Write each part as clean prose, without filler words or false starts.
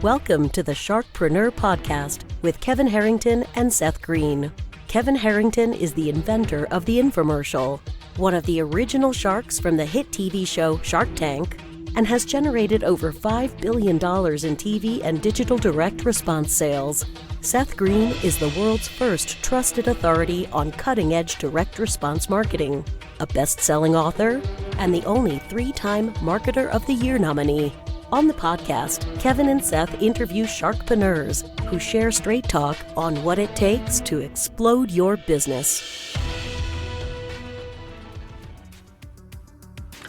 Welcome to the Sharkpreneur podcast with Kevin Harrington and Seth Greene. Kevin Harrington is the inventor of the infomercial, one of the original sharks from the hit TV show Shark Tank, and has generated over $5 billion in TV and digital direct response sales. Seth Greene is the world's first trusted authority on cutting-edge direct response marketing, a best-selling author, and the only 3-time Marketer of the Year nominee. On the podcast, Kevin and Seth interview sharkpreneurs who share straight talk on what it takes to explode your business.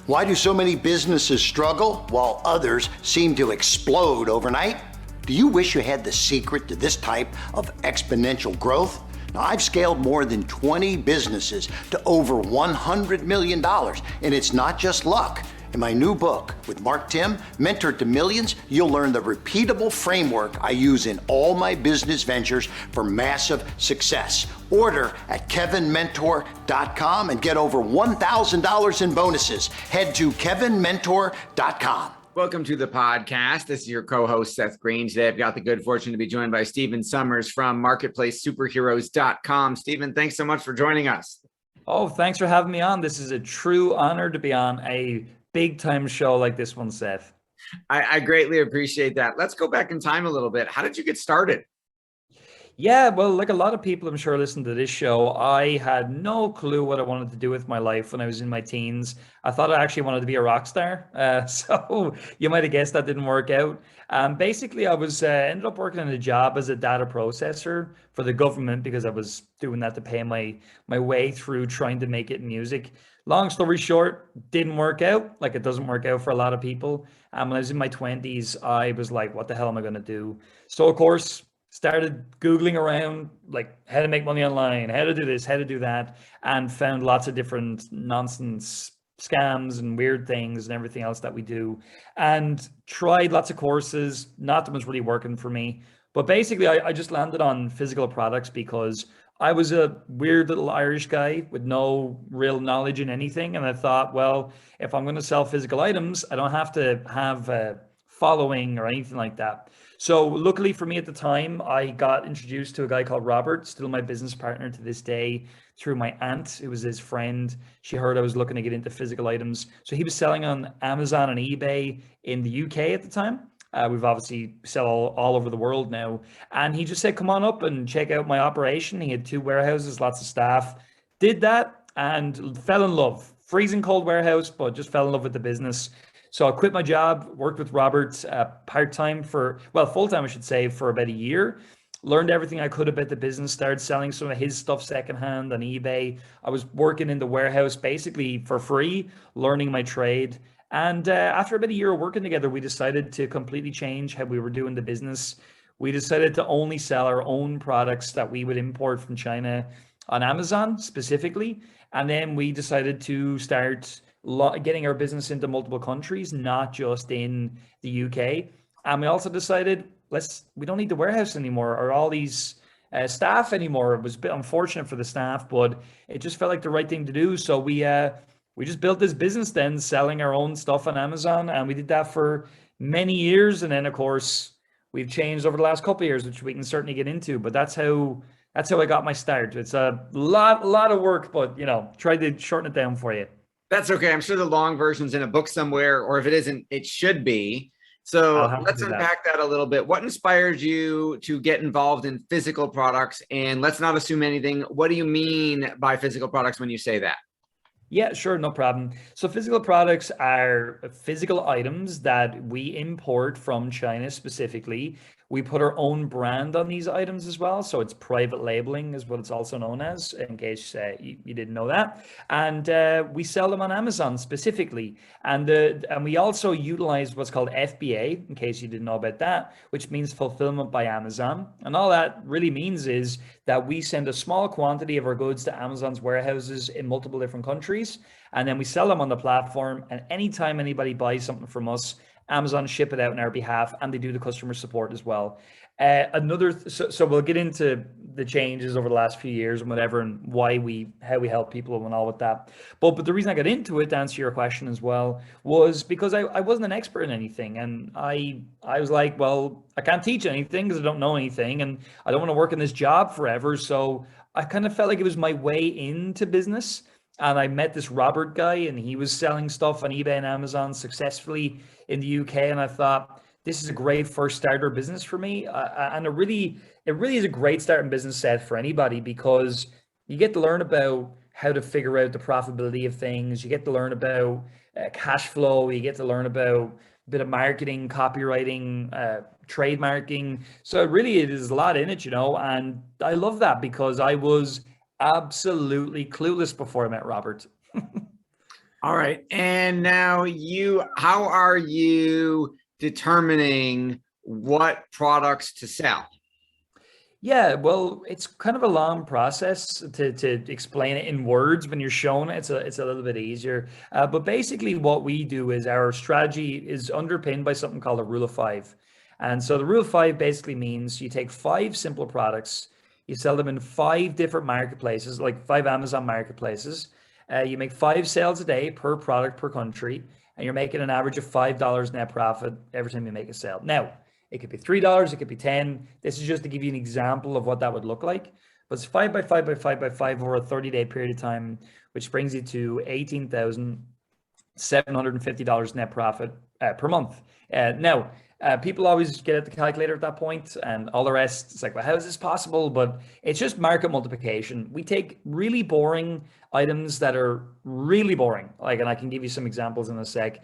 Why do so many businesses struggle while others seem to explode overnight? Do you wish you had the secret to this type of exponential growth? Now, I've scaled more than 20 businesses to over $100 million, and it's not just luck. In my new book with Mark Tim, Mentor to Millions, you'll learn the repeatable framework I use in all my business ventures for massive success. Order at kevinmentor.com and get over $1,000 in bonuses. Head to kevinmentor.com. Welcome to the podcast. This is your co-host, Seth Greene. Today, I've got the good fortune to be joined by Stephen Summers from marketplacesuperheroes.com. Stephen, thanks so much for joining us. Oh, thanks for having me on. This is a true honor to be on a big-time show like this one, Seth. I greatly appreciate that. Let's go back in time a little bit. How did you get started? Yeah, well, like a lot of people, I'm sure, listen to this show. I had no clue what I wanted to do with my life when I was in my teens. I thought I actually wanted to be a rock star. So you might have guessed that didn't work out. Basically, I was ended up working in a job as a data processor for the government because I was doing that to pay my way through trying to make it in music. Long story short, didn't work out. Like, it doesn't work out for a lot of people. When I was in my 20s, I was like, what the hell am I going to do? So, of course, started Googling around, like, how to make money online, how to do this, how to do that, and found lots of different nonsense scams and weird things and everything else that we do, and tried lots of courses. Nothing was really working for me. But basically, I just landed on physical products because I was a weird little Irish guy with no real knowledge in anything. And I thought, well, if I'm going to sell physical items, I don't have to have a following or anything like that. So luckily for me at the time, I got introduced to a guy called Robert, still my business partner to this day, through my aunt. It was his friend. She heard I was looking to get into physical items. So he was selling on Amazon and eBay in the UK at the time. We've obviously sell all over the world now. And he just said, come on up and check out my operation. He had 2 warehouses, lots of staff. Did that and fell in love. Freezing cold warehouse, but just fell in love with the business. So I quit my job, worked with Robert part-time full-time, I should say, for about a year. Learned everything I could about the business, started selling some of his stuff secondhand on eBay. I was working in the warehouse basically for free, learning my trade. And after about a year of working together, we decided to completely change how we were doing the business. We decided to only sell our own products that we would import from China on Amazon specifically. And then we decided to start getting our business into multiple countries, not just in the UK. And we also decided, we don't need the warehouse anymore or all these staff anymore. It was a bit unfortunate for the staff, but it just felt like the right thing to do. So we just built this business then, selling our own stuff on Amazon. And we did that for many years. And then, of course, we've changed over the last couple of years, which we can certainly get into. But that's how I got my start. It's a lot of work, but, tried to shorten it down for you. That's okay. I'm sure the long version's in a book somewhere, or if it isn't, it should be. So let's unpack that a little bit. What inspired you to get involved in physical products? And let's not assume anything. What do you mean by physical products when you say that? Yeah, sure. No problem. So physical products are physical items that we import from China specifically. We put our own brand on these items as well. So it's private labeling is what it's also known as, in case you didn't know that. And we sell them on Amazon specifically. And we also utilize what's called FBA, in case you didn't know about that, which means fulfillment by Amazon. And all that really means is that we send a small quantity of our goods to Amazon's warehouses in multiple different countries. And then we sell them on the platform. And anytime anybody buys something from us, Amazon ship it out on our behalf, and they do the customer support as well. So we'll get into the changes over the last few years and whatever, and how we help people and all with that. But the reason I got into it, to answer your question as well, was because I wasn't an expert in anything, and I was like, well, I can't teach anything because I don't know anything, and I don't want to work in this job forever. So I kind of felt like it was my way into business. And I met this Robert guy, and he was selling stuff on eBay and Amazon successfully in the UK, and I thought, this is a great first starter business for me. And it really is a great starting business set for anybody, because you get to learn about how to figure out the profitability of things. You get to learn about cash flow. You get to learn about a bit of marketing, copywriting, trademarking. So it is a lot in it, and I love that because I was absolutely clueless before I met Robert. All right. And now how are you determining what products to sell? Yeah, well, it's kind of a long process to explain it in words. When you're shown it, it's a little bit easier. But basically what we do is our strategy is underpinned by something called a rule of 5. And so the rule of 5 basically means you take 5 simple products, you sell them in 5 different marketplaces, like 5 Amazon marketplaces. You make 5 sales a day per product per country, and you're making an average of $5 net profit every time you make a sale. Now, it could be $3, it could be 10. This is just to give you an example of what that would look like. But it's 5 by 5 by 5 by 5 over a 30-day period of time, which brings you to $18,750 net profit per month. Now, people always get at the calculator at that point, and all the rest, it's like, well, how is this possible? But it's just market multiplication. We take really boring items that are really boring, and I can give you some examples in a sec.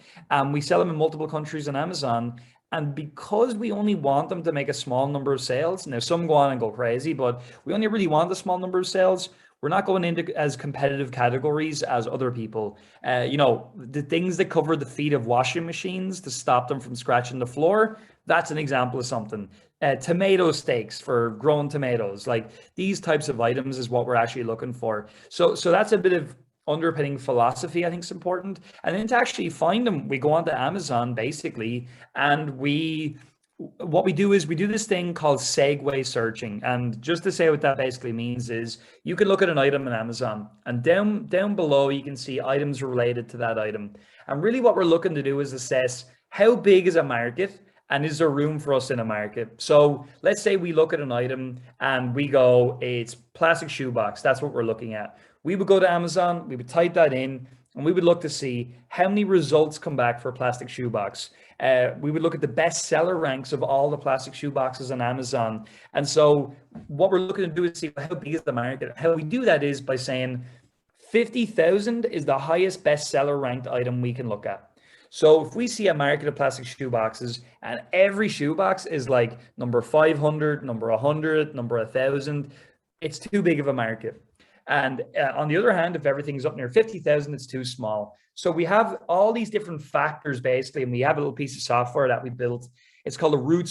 We sell them in multiple countries on Amazon. And because we only want them to make a small number of sales, now some go on and go crazy, but we only really want a small number of sales. We're not going into as competitive categories as other people. The things that cover the feet of washing machines to stop them from scratching the floor, that's an example of something. Tomato steaks for grown tomatoes, like these types of items is what we're actually looking for. So that's a bit of underpinning philosophy I think is important. And then to actually find them, we go onto Amazon basically, and what we do is we do this thing called segue searching. And just to say what that basically means is you can look at an item on Amazon, and down below you can see items related to that item. And really what we're looking to do is assess how big is a market, and is there room for us in a market? So let's say we look at an item and we go, it's plastic shoebox. That's what we're looking at. We would go to Amazon, we would type that in, and we would look to see how many results come back for a plastic shoebox. We would look at the bestseller ranks of all the plastic shoeboxes on Amazon. And so what we're looking to do is see how big is the market. How we do that is by saying 50,000 is the highest bestseller ranked item we can look at. So if we see a market of plastic shoeboxes and every shoebox is like number 500, number 100, number 1,000, it's too big of a market. And on the other hand, if everything's up near 50,000, it's too small. So we have all these different factors basically, and we have a little piece of software that we built. It's called a root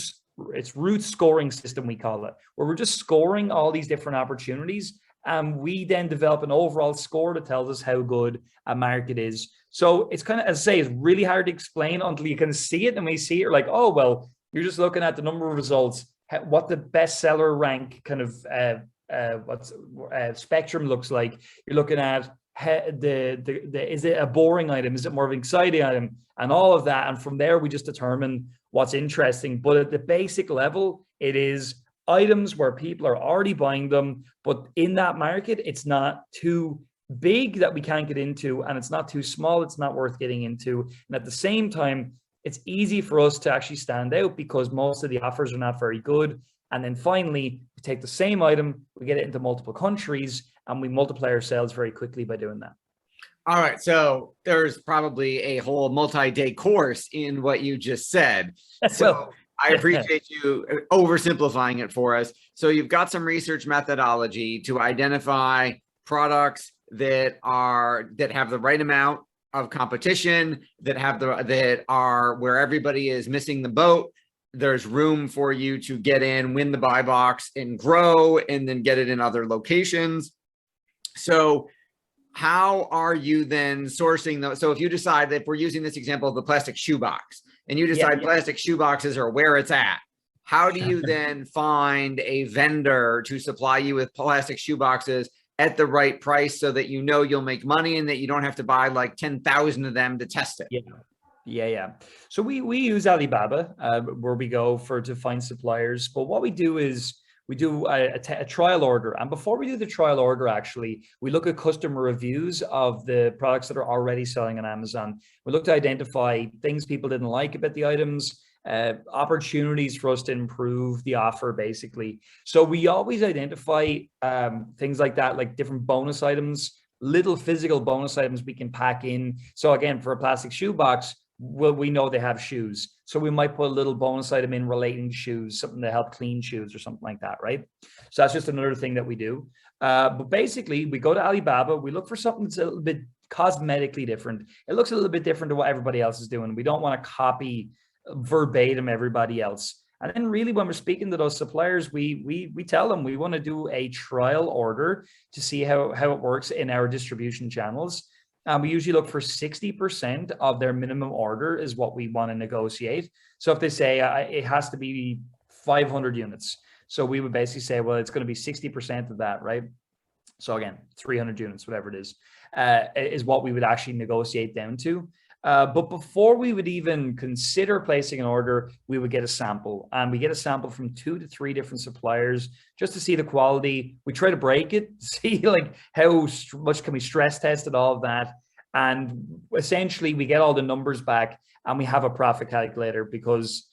scoring system, we call it, where we're just scoring all these different opportunities. And we then develop an overall score that tells us how good a market is. So it's kind of, as I say, it's really hard to explain until you can see it. And when you see it, you're like, oh, well, you're just looking at the number of results, what the bestseller rank kind of spectrum looks like. You're looking at is it a boring item? Is it more of an exciting item? And all of that. And from there, we just determine what's interesting. But at the basic level, it is items where people are already buying them, but in that market, it's not too big that we can't get into, and it's not too small, it's not worth getting into. And at the same time, it's easy for us to actually stand out because most of the offers are not very good. And then finally, we take the same item, we get it into multiple countries, and we multiply our sales very quickly by doing that. All right. So there's probably a whole multi-day course in what you just said. So I appreciate you oversimplifying it for us. So you've got some research methodology to identify products that have the right amount of competition, that are where everybody is missing the boat. There's room for you to get in, win the buy box, and grow, and then get it in other locations. So how are you then sourcing those? So if you decide that, if we're using this example of the plastic shoebox, and you decide plastic shoe boxes are where it's at. How do you then find a vendor to supply you with plastic shoe boxes at the right price so that you know you'll make money and that you don't have to buy like 10,000 of them to test it? Yeah. So we use Alibaba where we go to find suppliers. But what we do is we do a trial order. And before we do the trial order, actually, we look at customer reviews of the products that are already selling on Amazon. We look to identify things people didn't like about the items, opportunities for us to improve the offer, basically. So we always identify things like that, like different bonus items, little physical bonus items we can pack in. So again, for a plastic shoe box, well, we know they have shoes. So we might put a little bonus item in relating to shoes, something to help clean shoes or something like that, right? So that's just another thing that we do. But basically, we go to Alibaba, we look for something that's a little bit cosmetically different. It looks a little bit different to what everybody else is doing. We don't want to copy verbatim everybody else. And then really when we're speaking to those suppliers, we tell them we want to do a trial order to see how it works in our distribution channels. We usually look for 60% of their minimum order is what we want to negotiate. So if they say it has to be 500 units, so we would basically say, well, it's going to be 60% of that, right? So again, 300 units, whatever it is what we would actually negotiate down to. But before we would even consider placing an order, we would get a sample, and we get a sample from 2 to 3 different suppliers just to see the quality. We try to break it, see like how much can we stress test it, all of that. And essentially we get all the numbers back and we have a profit calculator, because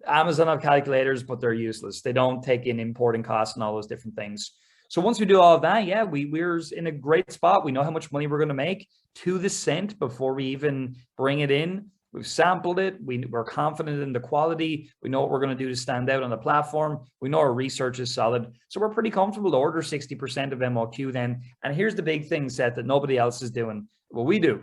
Amazon have calculators, but they're useless. They don't take in importing costs and all those different things. So once we do all of that, yeah, we're in a great spot. We know how much money we're going to make to the cent before we even bring it in. We've sampled it. We're confident in the quality. We know what we're going to do to stand out on the platform. We know our research is solid. So we're pretty comfortable to order 60% of MOQ then. And here's the big thing, Seth, that nobody else is doing. What we do,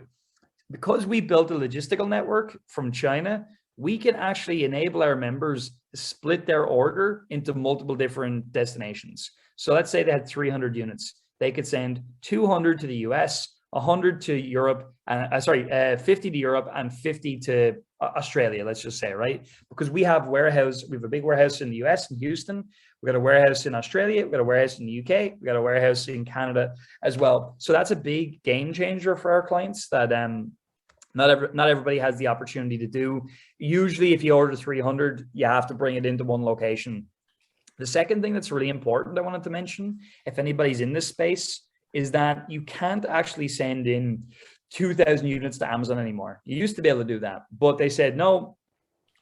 because we built a logistical network from China, we can actually enable our members to split their order into multiple different destinations. So let's say they had 300 units. They could send 200 to the US, 100 to Europe, 50 to Europe and 50 to Australia, let's just say, right? Because we have a big warehouse in the US in Houston. We've got a warehouse in Australia. We've got a warehouse in the UK. We've got a warehouse in Canada as well. So that's a big game changer for our clients that not everybody has the opportunity to do. Usually if you order 300, you have to bring it into one location. The second thing that's really important I wanted to mention, if anybody's in this space, is that you can't actually send in 2,000 units to Amazon anymore. You used to be able to do that, but they said, no,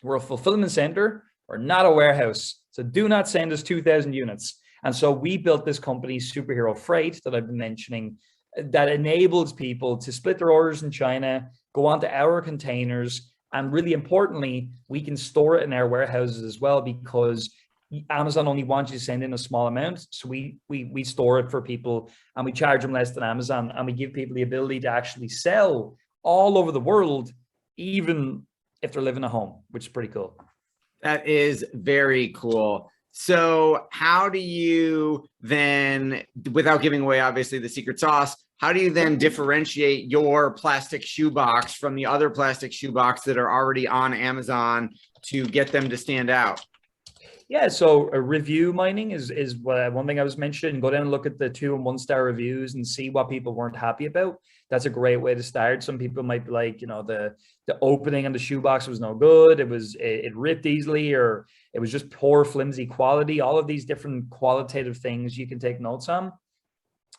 we're a fulfillment center. We're not a warehouse. So do not send us 2,000 units. And so we built this company, Superhero Freight, that I've been mentioning, that enables people to split their orders in China, go onto our containers, and really importantly, we can store it in our warehouses as well, because Amazon only wants you to send in a small amount. So we store it for people and we charge them less than Amazon, and we give people the ability to actually sell all over the world, even if they're living at home, which is pretty cool. That is very cool. So how do you then, without giving away obviously the secret sauce, how do you then differentiate your plastic shoebox from the other plastic shoebox that are already on Amazon to get them to stand out? Yeah, so review mining is one thing I was mentioning. Go down and look at the 2- and 1-star reviews and see what people weren't happy about. That's a great way to start. Some people might be like, the opening on the shoebox was no good. It ripped easily, or it was just poor, flimsy quality. All of these different qualitative things you can take notes on.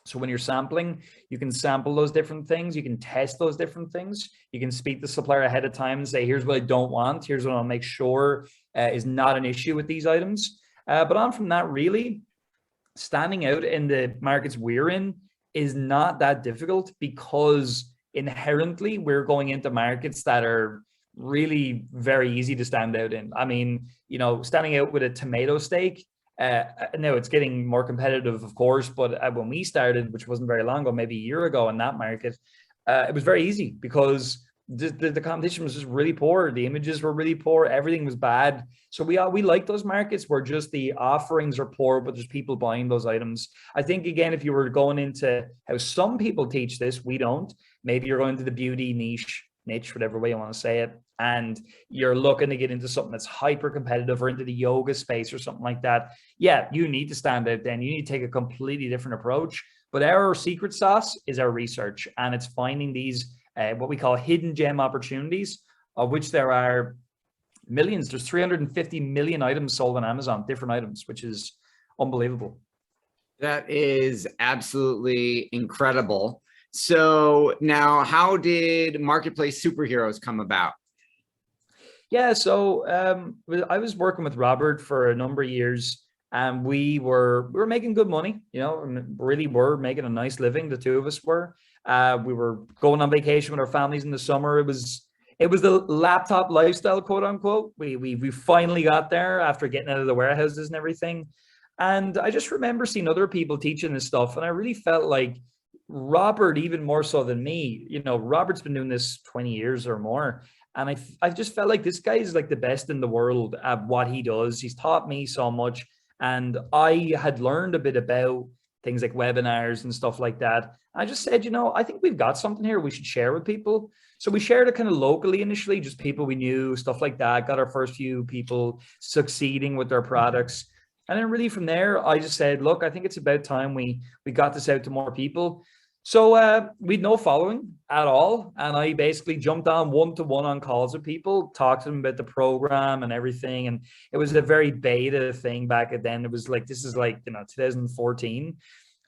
So when you're sampling, you can sample those different things. You can test those different things. You can speak to the supplier ahead of time and say, here's what I don't want. Here's what I'll make sure is not an issue with these items. But on from that, really, standing out in the markets we're in is not that difficult, because inherently we're going into markets that are really very easy to stand out in. I mean, standing out with a tomato steak, no, it's getting more competitive, of course, but when we started, which wasn't very long ago, maybe a year ago in that market, it was very easy, because the competition was just really poor. The images were really poor. Everything was bad. So we like those markets where just the offerings are poor, but there's people buying those items. I think, again, if you were going into how some people teach this, we don't. Maybe you're going into the beauty niche. niche, whatever way you want to say it, and you're looking to get into something that's hyper competitive or into the yoga space or something like that, yeah, you need to stand out then. You need to take a completely different approach. But our secret sauce is our research, and it's finding these what we call hidden gem opportunities, of which there are millions. There's 350 million items sold on Amazon, different items, which is unbelievable. That is absolutely incredible. So now, how did Marketplace Superheroes come about? Yeah, so I was working with Robert for a number of years, and we were making good money, you know, and really were making a nice living. The two of us were. We were going on vacation with our families in the summer. It was the laptop lifestyle, quote unquote. We finally got there after getting out of the warehouses and everything. And I just remember seeing other people teaching this stuff, and I really felt like Robert, even more so than me, you know, Robert's been doing this 20 years or more. And I just felt like this guy is like the best in the world at what he does. He's taught me so much. And I had learned a bit about things like webinars and stuff like that. I just said, you know, I think we've got something here we should share with people. So we shared it kind of locally initially, just people we knew, stuff like that. Got our first few people succeeding with their products. And then really from there, I just said, look, I think it's about time we got this out to more people. So we'd no following at all. And I basically jumped on one-to-one on calls with people, talked to them about the program and everything. And it was a very beta thing back then. It was like, this is like, you know, 2014.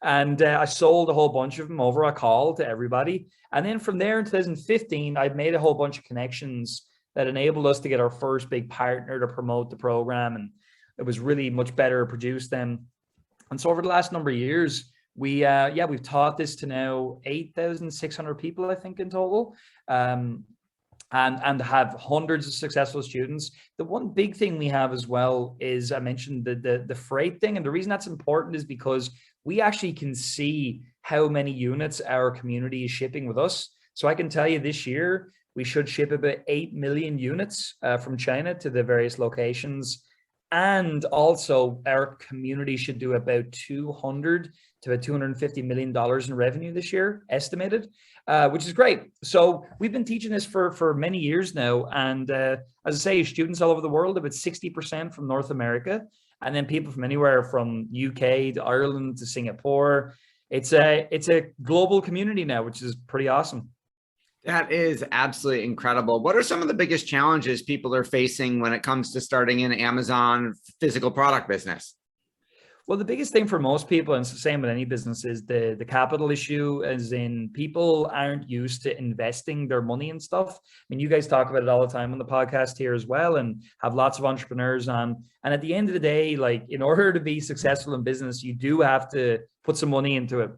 And I sold a whole bunch of them over a call to everybody. And then from there in 2015, I'd made a whole bunch of connections that enabled us to get our first big partner to promote the program. And it was really much better produced then. And so over the last number of years, we've taught this to now 8,600 people, I think, in total, and have hundreds of successful students. The one big thing we have as well is, I mentioned the freight thing, and the reason that's important is because we actually can see how many units our community is shipping with us. So I can tell you this year, we should ship about 8 million units from China to the various locations. And also our community should do about 200 to about $250 million in revenue this year, estimated, which is great. So we've been teaching this for many years now. And as I say, students all over the world, about 60% from North America, and then people from anywhere from UK to Ireland to Singapore. It's a global community now, which is pretty awesome. That is absolutely incredible. What are some of the biggest challenges people are facing when it comes to starting an Amazon physical product business? Well, the biggest thing for most people, and it's the same with any business, is the capital issue, as in people aren't used to investing their money and stuff. I mean, you guys talk about it all the time on the podcast here as well, and have lots of entrepreneurs on. And at the end of the day, like, in order to be successful in business, you do have to put some money into it.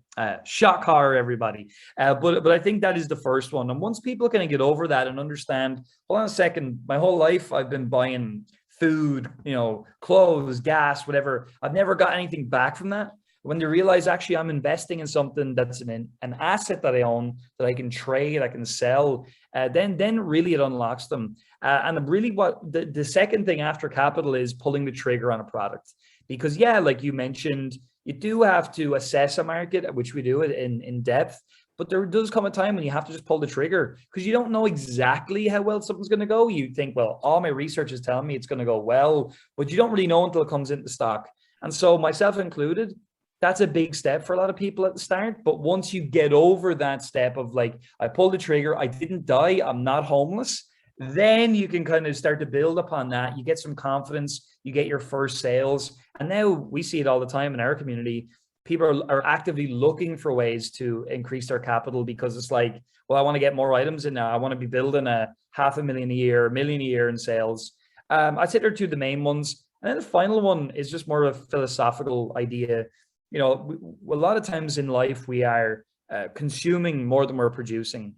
Shock horror, everybody. But I think that is the first one. And once people kind of get over that and understand, hold on a second, my whole life I've been buying food, you know, clothes, gas, whatever. I've never got anything back from that. When they realize actually I'm investing in something that's an asset that I own, that I can trade, I can sell, then really it unlocks them. And really what the second thing after capital is pulling the trigger on a product. Because yeah, like you mentioned, you do have to assess a market, which we do it in depth. But there does come a time when you have to just pull the trigger, because you don't know exactly how well something's going to go. You think, well, all my research is telling me it's going to go well, but you don't really know until it comes into stock. And so myself included, that's a big step for a lot of people at the start. But once you get over that step of like, I pulled the trigger, I didn't die, I'm not homeless, then you can kind of start to build upon that. You get some confidence, you get your first sales. And now we see it all the time in our community. People are actively looking for ways to increase their capital, because it's like, well, I want to get more items in now. I want to be building a $500,000 a year, $1 million a year in sales. I'd say they're two of the main ones. And then the final one is just more of a philosophical idea. You know, a lot of times in life, we are consuming more than we're producing.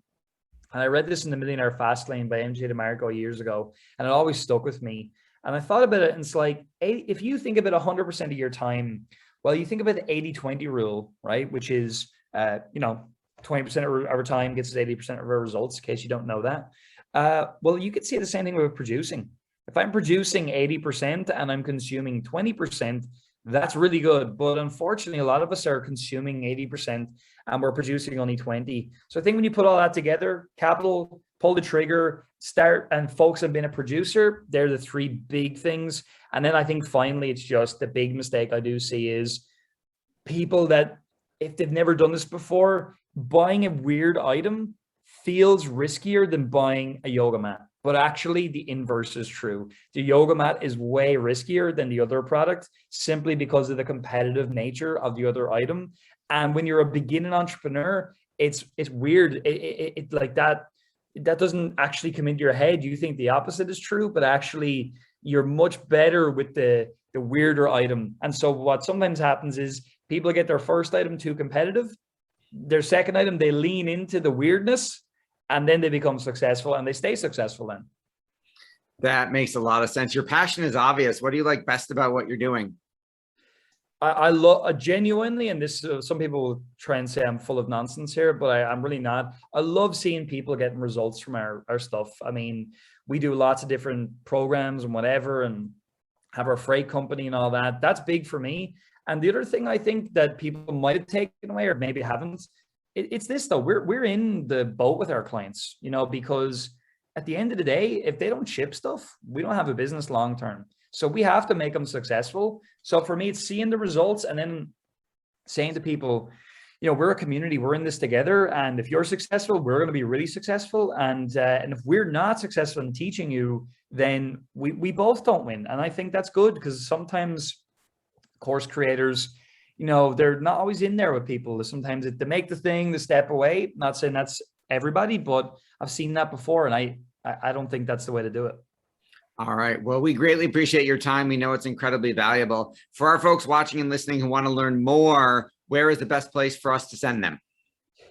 And I read this in The Millionaire Fastlane by MJ DeMarco years ago, and it always stuck with me. And I thought about it, and it's like, if you think about 100% of your time, well, you think about the 80-20 rule, right? Which is, 20% of our time gets us 80% of our results, in case you don't know that. Well, you could say the same thing with producing. If I'm producing 80% and I'm consuming 20%, that's really good. But unfortunately, a lot of us are consuming 80% and we're producing only 20. So I think when you put all that together, capital pull the trigger, start and focus on being a producer. They're the three big things. And then I think finally, it's just the big mistake I do see is people that, if they've never done this before, buying a weird item feels riskier than buying a yoga mat. But actually, the inverse is true. The yoga mat is way riskier than the other product simply because of the competitive nature of the other item. And when you're a beginning entrepreneur, it's weird. It like that doesn't actually come into your head. You think the opposite is true, but actually you're much better with the weirder item. And so what sometimes happens is people get their first item too competitive. Their second item, they lean into the weirdness, and then they become successful and they stay successful then. That makes a lot of sense. Your passion is obvious. What do you like best about what you're doing? I love genuinely, and this some people will try and say I'm full of nonsense here, but I'm really not. I love seeing people getting results from our stuff. I mean, we do lots of different programs and whatever, and have our freight company and all that. That's big for me. And the other thing I think that people might have taken away or maybe haven't, it's this though. We're in the boat with our clients, you know, because at the end of the day, if they don't ship stuff, we don't have a business long term. So we have to make them successful. So for me, it's seeing the results and then saying to people, you know, we're a community, we're in this together. And if you're successful, we're going to be really successful. And if we're not successful in teaching you, then we both don't win. And I think that's good, because sometimes course creators, you know, they're not always in there with people. Sometimes they make the thing, they step away. Not saying that's everybody, but I've seen that before. And I don't think that's the way to do it. All right. Well, we greatly appreciate your time. We know it's incredibly valuable. For our folks watching and listening who want to learn more, where is the best place for us to send them?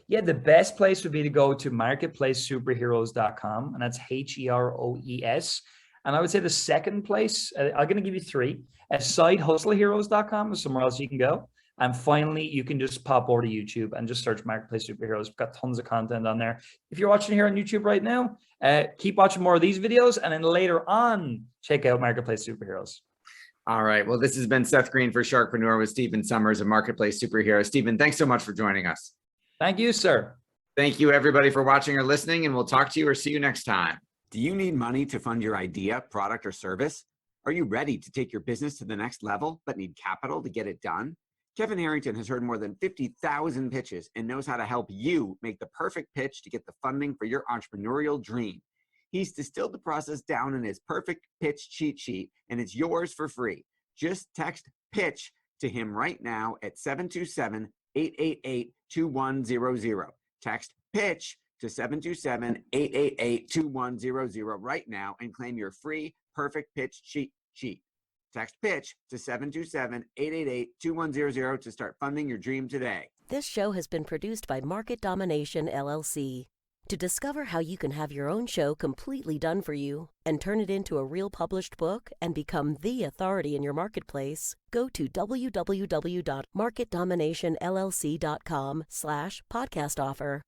Yeah, the best place would be to go to marketplacesuperheroes.com, and that's HEROES. And I would say the second place, I'm going to give you three. Sidehustleheroes.com is somewhere else you can go. And finally, you can just pop over to YouTube and just search Marketplace Superheroes. We've got tons of content on there. If you're watching here on YouTube right now, keep watching more of these videos. And then later on, check out Marketplace Superheroes. All right. Well, this has been Seth Greene for Sharkpreneur with Stephen Summers of Marketplace Superheroes. Stephen, thanks so much for joining us. Thank you, sir. Thank you, everybody, for watching or listening, and we'll talk to you or see you next time. Do you need money to fund your idea, product, or service? Are you ready to take your business to the next level, but need capital to get it done? Kevin Harrington has heard more than 50,000 pitches and knows how to help you make the perfect pitch to get the funding for your entrepreneurial dream. He's distilled the process down in his perfect pitch cheat sheet, and it's yours for free. Just text PITCH to him right now at 727-888-2100. Text PITCH to 727-888-2100 right now and claim your free perfect pitch cheat sheet. Text PITCH to 727-888-2100 to start funding your dream today. This show has been produced by Market Domination, LLC. To discover how you can have your own show completely done for you and turn it into a real published book and become the authority in your marketplace, go to www.marketdominationllc.com/podcast offer.